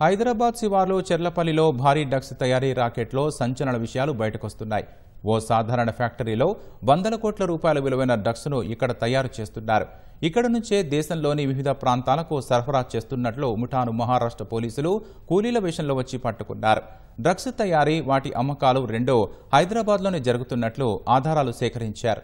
హైదరాబాద్ శివార్లో చెర్లపల్లిలో భారీ డ్రగ్స్ తయారీ రాకెట్లో సంచలన విషయాలు బయటకొస్తున్నాయి. ఓ సాధారణ ఫ్యాక్టరీలో వందల కోట్ల రూపాయల విలువైన డ్రగ్స్ను ఇక్కడ తయారు చేస్తున్నారు. ఇక్కడ నుంచే దేశంలోని వివిధ ప్రాంతాలకు సరఫరా చేస్తున్నట్లు ముఠాను మహారాష్ట్ర పోలీసులు కూలీల వేషంలో వచ్చి పట్టుకున్నారు. డ్రగ్స్ తయారీ, వాటి అమ్మకాలు రెండూ హైదరాబాద్లోనే జరుగుతున్నట్లు ఆధారాలు సేకరించారు.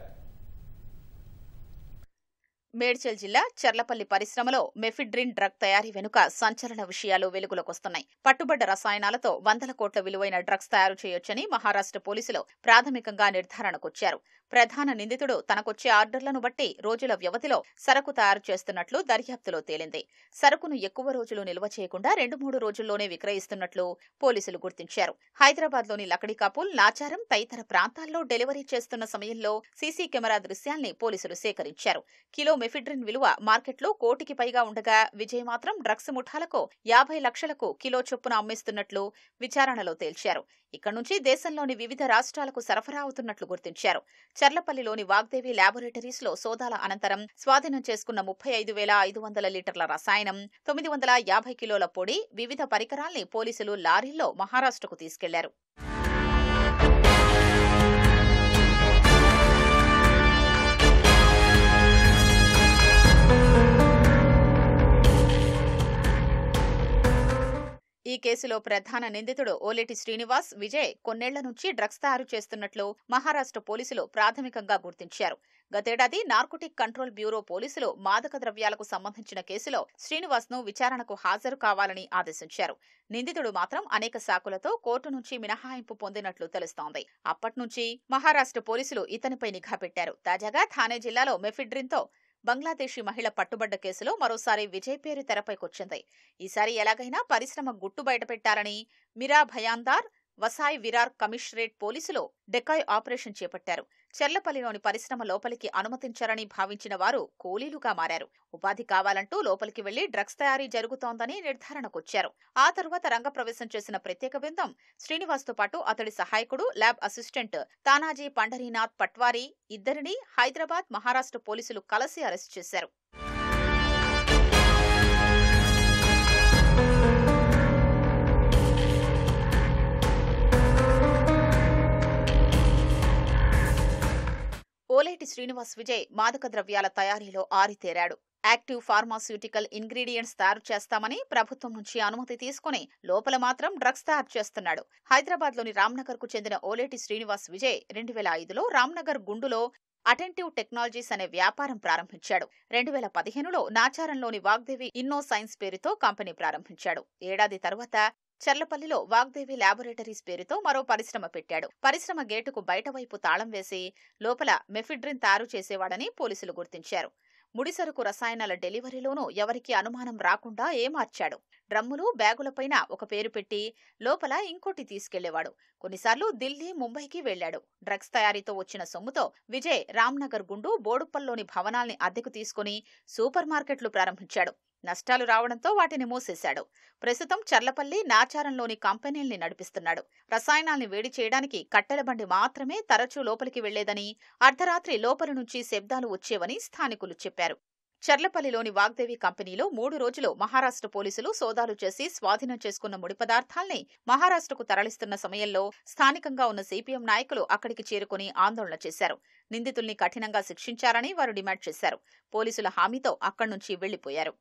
మేడ్చల్ జిల్లా చర్లపల్లి పరిశ్రమలో మెఫిడ్రిన్ డ్రగ్ తయారీ వెనుక సంచలన విషయాలు వెలుగులోకొస్తున్నాయి. పట్టుబడ్డ రసాయనాలతో వందల కోట్ల విలువైన డ్రగ్స్ తయారు చేయొచ్చని మహారాష్ట్ర పోలీసులు ప్రాథమికంగా నిర్ధారణకొచ్చారు. ప్రధాన నిందితుడు తనకొచ్చే ఆర్డర్లను బట్టి రోజుల వ్యవధిలో సరకు తయారు చేస్తున్నట్లు దర్యాప్తులో తేలింది. సరుకును ఎక్కువ రోజులు నిల్వ చేయకుండా 2-3 రోజుల్లోనే విక్రయిస్తున్నట్లు పోలీసులు గుర్తించారు. హైదరాబాద్లోని లకడీకాపుల్, నాచారం తదితర ప్రాంతాల్లో డెలివరీ చేస్తున్న సమయంలో సీసీ కెమెరా దృశ్యాల్ని పోలీసులు సేకరించారు. కిలో మెఫిడ్రిన్ విలువ మార్కెట్లో 1 కోటికి పైగా ఉండగా విజయ్ మాత్రం డ్రగ్స్ ముఠాలకు 50 లక్షలకు కిలో చొప్పున అమ్మేస్తున్నట్లు విచారణలో తేల్చారు. ఇక్కడ నుంచి దేశంలోని వివిధ రాష్ట్రాలకు సరఫరా అవుతున్నట్లు గుర్తించారు. చర్లపల్లిలోని వాగ్దేవి ల్యాబొరేటరీస్ లో సోదాల అనంతరం స్వాధీనం చేసుకున్న 35,500 లీటర్ల రసాయనం, 950 కిలోల పొడి, వివిధ పరికరాల్ని పోలీసులు లారీల్లో మహారాష్ట్రకు తీసుకెళ్లారు. ఈ కేసులో ప్రధాన నిందితుడు ఓలేటి శ్రీనివాస్, విజయ్ కొన్నేళ్ల నుంచి డ్రగ్స్ తయారు చేస్తున్నట్లు మహారాష్ట్ర పోలీసులు ప్రాథమికంగా గుర్తించారు. గతేడాది నార్కోటిక్ కంట్రోల్ బ్యూరో పోలీసులు మాదక ద్రవ్యాలకు సంబంధించిన కేసులో శ్రీనివాస్ ను విచారణకు హాజరు కావాలని ఆదేశించారు. నిందితుడు మాత్రం అనేక సాకులతో కోర్టు నుంచి మినహాయింపు పొందినట్లు తెలుస్తోంది. అప్పట్నుంచి మహారాష్ట్ర పోలీసులు ఇతనిపై నిఘా పెట్టారు. తాజాగా థానే జిల్లాలో మెఫిడ్రిన్తో బంగ్లాదేశీ మహిళ పట్టుబడ్డ కేసులో మరోసారి విజయ్ పేరు తెరపైకొచ్చింది. ఈసారి ఎలాగైనా పరిశ్రమ గుట్టు బయటపెట్టారని మిరా భయాందార్, వసాయ్ విరార్ కమిషనరేట్ పోలీసులు డెకాయ్ ఆపరేషన్ చేపట్టారు. చెర్లపల్లిలోని పరిశ్రమ లోపలికి అనుమతించారని భావించిన వారు కూలీలుగా మారారు. ఉపాధి కావాలంటూ లోపలికి వెళ్లి డ్రగ్స్ తయారీ జరుగుతోందని నిర్ధారణకొచ్చారు. ఆ తరువాత రంగప్రవేశం చేసిన ప్రత్యేక బృందం శ్రీనివాస్తో పాటు అతడి సహాయకుడు, ల్యాబ్ అసిస్టెంట్ తానాజీ పండరీనాథ్ పట్వారీ ఇద్దరిని హైదరాబాద్, మహారాష్ట్ర పోలీసులు కలిసి అరెస్ట్ చేశారు. ఓలేటి శ్రీనివాస్ విజయ్ మాదక ద్రవ్యాల తయారీలో ఆరితేరాడు. యాక్టివ్ ఫార్మాస్యూటికల్ ఇంగ్రీడియంట్స్ తయారు చేస్తామని ప్రభుత్వం నుంచి అనుమతి తీసుకుని లోపల మాత్రం డ్రగ్స్ తయారు చేస్తున్నాడు. హైదరాబాద్లోని రామ్నగర్ కు చెందిన ఓలేటి శ్రీనివాస్ విజయ్ 2005లో రామ్నగర్ గుండులో అటెంటివ్ టెక్నాలజీస్ అనే వ్యాపారం ప్రారంభించాడు. 2015లో నాచారంలోని వాగ్దేవి ఇన్నో సైన్స్ పేరుతో కంపెనీ ప్రారంభించాడు. ఏడాది తర్వాత చర్లపల్లిలో వాగ్దేవి ల్యాబొరేటరీస్ పేరుతో మరో పరిశ్రమ పెట్టాడు. పరిశ్రమ గేటుకు బయటవైపు తాళం వేసి లోపల మెఫిడ్రిన్ తయారు చేసేవాడని పోలీసులు గుర్తించారు. ముడిసరుకు రసాయనాల డెలివరీలోనూ ఎవరికీ అనుమానం రాకుండా ఏమార్చాడు. డ్రమ్ములు, బ్యాగులపైన ఒక పేరు పెట్టి లోపల ఇంకోటి తీసుకెళ్లేవాడు. కొన్నిసార్లు ఢిల్లీ, ముంబైకి వెళ్లాడు. డ్రగ్స్ తయారీతో వచ్చిన సొమ్ముతో విజయ్ రామ్నగర్ గుండు, బోడుప్పల్లోని భవనాల్ని అద్దెకు తీసుకుని సూపర్ మార్కెట్లు ప్రారంభించాడు. నష్టాలు రావడంతో వాటిని మూసేశాడు. ప్రస్తుతం చర్లపల్లి, నాచారంలోని కంపెనీల్ని నడిపిస్తున్నాడు. రసాయనాల్ని వేడి చేయడానికి కట్టెల బండి మాత్రమే తరచూ లోపలికి వెళ్లేదని, అర్ధరాత్రి లోపలి నుంచి శబ్దాలు వచ్చేవని స్థానికులు చెప్పారు. చర్లపల్లిలోని వాగ్దేవి కంపెనీలో 3 రోజులు మహారాష్ట్ర పోలీసులు సోదాలు చేసి స్వాధీనం చేసుకున్న ముడి పదార్థాల్ని మహారాష్ట్రకు తరలిస్తున్న సమయంలో స్థానికంగా ఉన్న సిపిఎం నాయకులు అక్కడికి చేరుకుని ఆందోళన చేశారు. నిందితుల్ని కఠినంగా శిక్షించారని వారు డిమాండ్ చేశారు. పోలీసుల హామీతో అక్కడి నుంచి వెళ్లిపోయారు.